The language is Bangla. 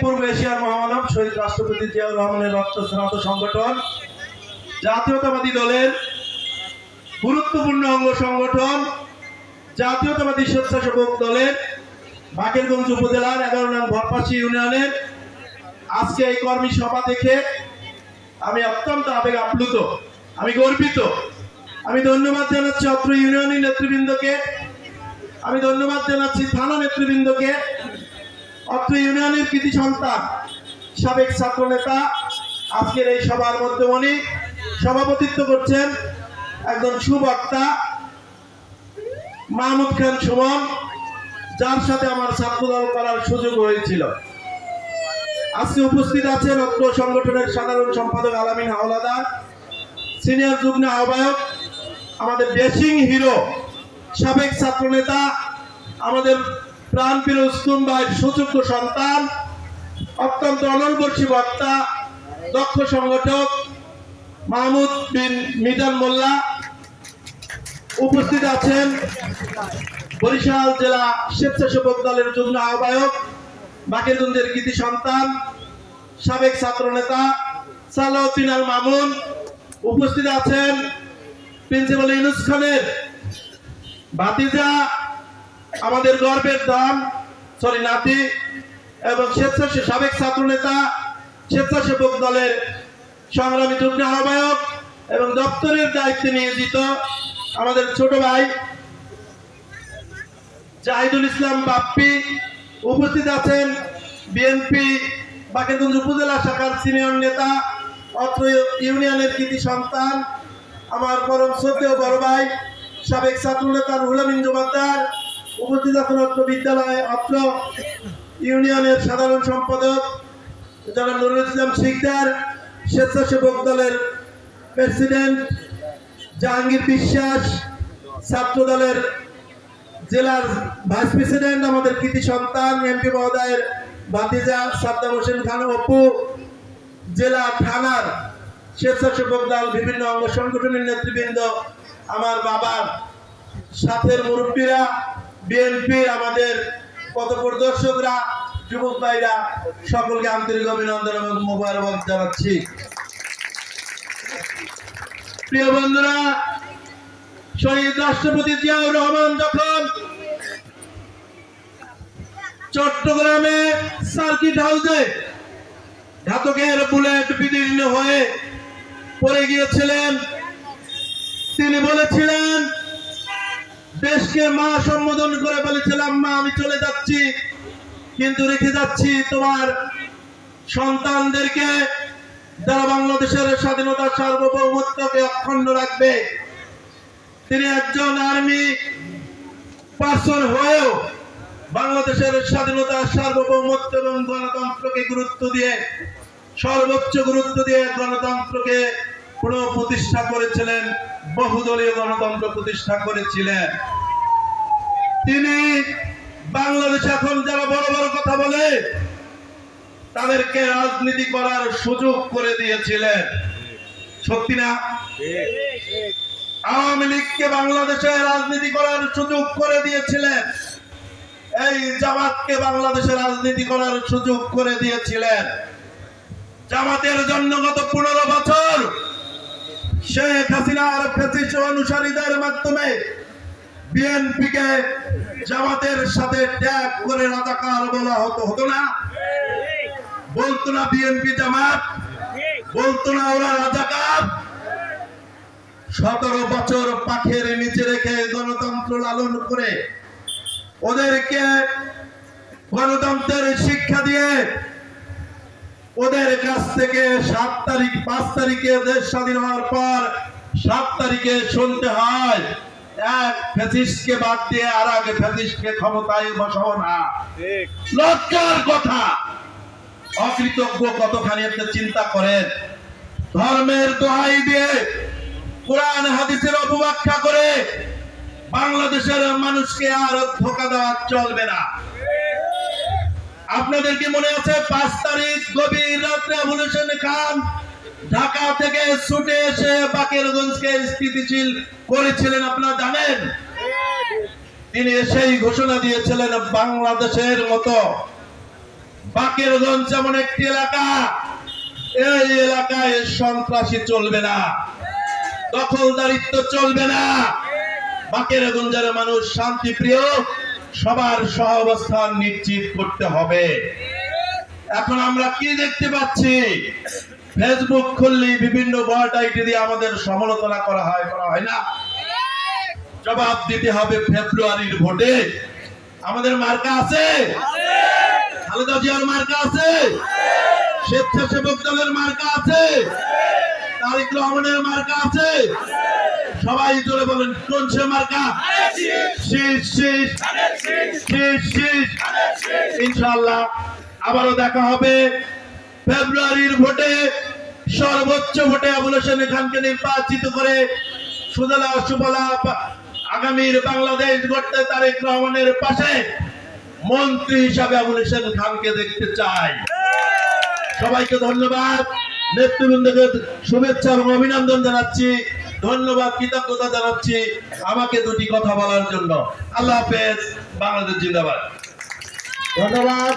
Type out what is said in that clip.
পূর্ব এশিয়ার মহামানব শহীদ রাষ্ট্রপতি জিয়াউর রহমানের রক্তস্নাত সংগঠন জাতীয়তাবাদী দলের গুরুত্বপূর্ণ অঙ্গ সংগঠন জাতীয়তাবাদী স্বেচ্ছাসেবক দলের বাকেরগঞ্জ উপজেলার 11 নং ভরপাশি ইউনিয়নের আজকে এই কর্মী সভা দেখে আমি অত্যন্ত আবেগ আপ্লুত, আমি গর্বিত। আমি ধন্যবাদ জানাচ্ছি অত্র ইউনিয়নের নেতৃবৃন্দকে, আমি ধন্যবাদ জানাচ্ছি থানা নেতৃবৃন্দকে, অত্র ইউনিয়নের কৃতি সন্তান সাবেক ছাত্র নেতা আজকের এই সভার মধ্যমণি সভাপতিত্ব করছেন একজন সুবক্তা মাহমুদ খান সুমন, যার সাথে আমার ছাত্রদল করার সুযোগ হয়েছিল। আজকে উপস্থিত আছেন অত্র সংগঠনের সাধারণ সম্পাদক আলামিন হাওলাদার, সিনিয়র যুগ্ম আহ্বায়ক আমাদের ড্রেসিং হিরো সাবেক ছাত্র নেতা আমাদের প্রাণপ্রিয় উস্তুমবাইয়ের সুযোগ্য সন্তান, অত্যন্ত অনলবর্ষী বক্তা, দক্ষ সংগঠক মাহমুদ বিন মিজান মোল্লা। উপস্থিত আছেন বরিশাল জেলা স্বেচ্ছাসেবক দলের যুগ্ম আহ্বায়ক বাকেরগঞ্জের কৃতি সন্তান সাবেক ছাত্র নেতা সালাউদ্দিন আল মামুন। উপস্থিত আছেন প্রিন্সিপাল ইউনুস খানের ভাতিজা, আমাদের গর্বের ধন নাতি এবং সাবেক ছাত্র নেতা স্বেচ্ছাসেবক দলের সংগ্রামী যুগ্ম আহ্বায়ক এবং দপ্তরের দায়িত্বে নিয়োজিত আমাদের ছোট ভাই জাহিদুল ইসলাম বাপ্পি। উপস্থিত আছেন বিএনপি বাকেরগঞ্জ উপজেলা শাখার সিনিয়র নেতা অত্র ইউনিয়নের কৃতি সন্তান আমার পরম শ্রদ্ধেয় বড় ভাই সাবেক ছাত্র নেতা রুহুল আমিন জোবারদার। উপস্থিত আছেন অত্র বিদ্যালয়ে অত্র ইউনিয়নের সাধারণ সম্পাদক জনাব নুরুল ইসলাম শিকদার, স্বেচ্ছাসেবক দলের প্রেসিডেন্ট জাহাঙ্গীর বিশ্বাস, ছাত্র দলের জেলার ভাইস প্রেসিডেন্ট আমাদের কৃতি সন্তান এমপি মহোদয়ের ভাতিজা সাদ্দাম হোসেন খান অপু, জেলা থানার স্বেচ্ছাসেবক দল বিভিন্ন অঙ্গ সংগঠনের নেতৃবৃন্দ, আমার বাবার সাথের মুরব্বীরা, বিএনপির আমাদের পথপ্রদর্শকরা, যুবক ভাইরা, সকলকে আন্তরিক অভিনন্দন এবং মোবারকবাদ জানাচ্ছি। প্রিয় বন্ধুরা, শহীদ রাষ্ট্রপতি জিয়াউর রহমান যখন চট্টগ্রামে সার্কিট হাউসে ঘাতকের বুলেট বিদীর্ণ হয়ে পড়ে গিয়েছিলেন, তিনি বলেছিলেন, দেশকে মা সম্বোধন করে বলেছিলাম, মা আমি চলে যাচ্ছি, কিন্তু রেখে যাচ্ছি তোমার সন্তানদেরকে যারা বাংলাদেশের স্বাধীনতা সার্বভৌমত্বকে অক্ষুণ্ণ রাখবে। তিনি একজন আর্মি পার্সন হয়েও বাংলাদেশের স্বাধীনতা সার্বভৌমত্ব এবং গণতন্ত্রকে গুরুত্ব দিয়ে, সর্বোচ্চ গুরুত্ব দিয়ে গণতন্ত্রকে পুনঃপ্রতিষ্ঠা করেছিলেন, বহুদলীয় গণতন্ত্র প্রতিষ্ঠা করেছিলেন। তিনি বাংলাদেশ এখন যারা বড় বড় কথা বলে তাদেরকে রাজনীতি করার সুযোগ করে দিয়েছিলেন, সত্যি না? আওয়ামী লীগকে বাংলাদেশে রাজনীতি করার সুযোগ করে দিয়েছিলেন, এই জামাতকে বাংলাদেশে রাজনীতি করার সুযোগ করে দিয়েছিলেন। জামাতের জন্য গত 15 বছর শেখ হাসিনার ফ্যাসিস্ট অনুসারীদের মাধ্যমে বিএনপিকে জামাতের সাথে ট্যাগ করে রাজাকার বলা হতো না? বলতো না বিএনপি জামাত, বলতো না ওরা রাজাকার? 17 বছর পাখের নিচে রেখে গণতন্ত্র লালন করে ওদেরকে গণতন্ত্রের শিক্ষা দিয়ে ওদের কাছ থেকে 5 তারিখে দেশ স্বাধীন হওয়ার পর 7 তারিখে শুনতে হয় এক ফ্যাসিস্টকে বাদ দিয়ে আর এক ফ্যাসিস্টকে ক্ষমতায় বসাবো না। লজ্জার কথা। অকৃতজ্ঞ কতখানি একটা চিন্তা করেন। ধর্মের দোহাই দিয়ে কোরআন হাদিসের অপব্যাখ্যা করে বাংলাদেশের মানুষকে আর ধোঁকা দেওয়া চলবে না। আপনাদের কি মনে আছে 5 তারিখ গভীর রাত্রে আবুল হোসেন খান ঢাকা থেকে ছুটে এসে বাকেরগঞ্জকে স্থিতিশীল করেছিলেন? আপনারা জানেন, তিনি এসেই ঘোষণা দিয়েছিলেন বাংলাদেশের মতো বাকেরগঞ্জ এমন একটি এলাকা, এই এলাকায় সন্ত্রাসী চলবে না, দখলদারিত্ব চলবে না। বাকেরগঞ্জের মানুষ শান্তিপ্রিয়, সবার সহাবস্থান নিশ্চিত করতে হবে। এখন আমরা কি দেখতে পাচ্ছি, ফেসবুক খুললে বিভিন্ন বট আইডি দিয়ে আমাদের সমালোচনা করা হয় না? জবাব দিতে হবে ফেব্রুয়ারির ভোটে। আমাদের মার্কা আছে, খালেদা জিয়ার মার্কা আছে, স্বেচ্ছাসেবক দলের মার্কা আছে, তারেক রহমানের মার্কা আছে। সবাই জোরে বলেন, কোন সে মার্কা? শীষ শীষ শীষ শীষ। ইনশাআল্লাহ আবারও দেখা হবে ফেব্রুয়ারির ভোটে। সর্বোচ্চ ভোটে আবুল হোসেন খানকে নির্বাচিত করে সুজলা সুফলা আগামীর বাংলাদেশ গড়তে তারেক রহমানের পাশে মন্ত্রী হিসাবে আবুল হোসেন খানকে দেখতে চাই। সবাইকে ধন্যবাদ, নেতৃবৃন্দকে শুভেচ্ছা এবং অভিনন্দন জানাচ্ছি, ধন্যবাদ, কৃতজ্ঞতা জানাচ্ছি আমাকে দুটি কথা বলার জন্য। আল্লাহ হাফেজ, বাংলাদেশ জিন্দাবাদ। ধন্যবাদ।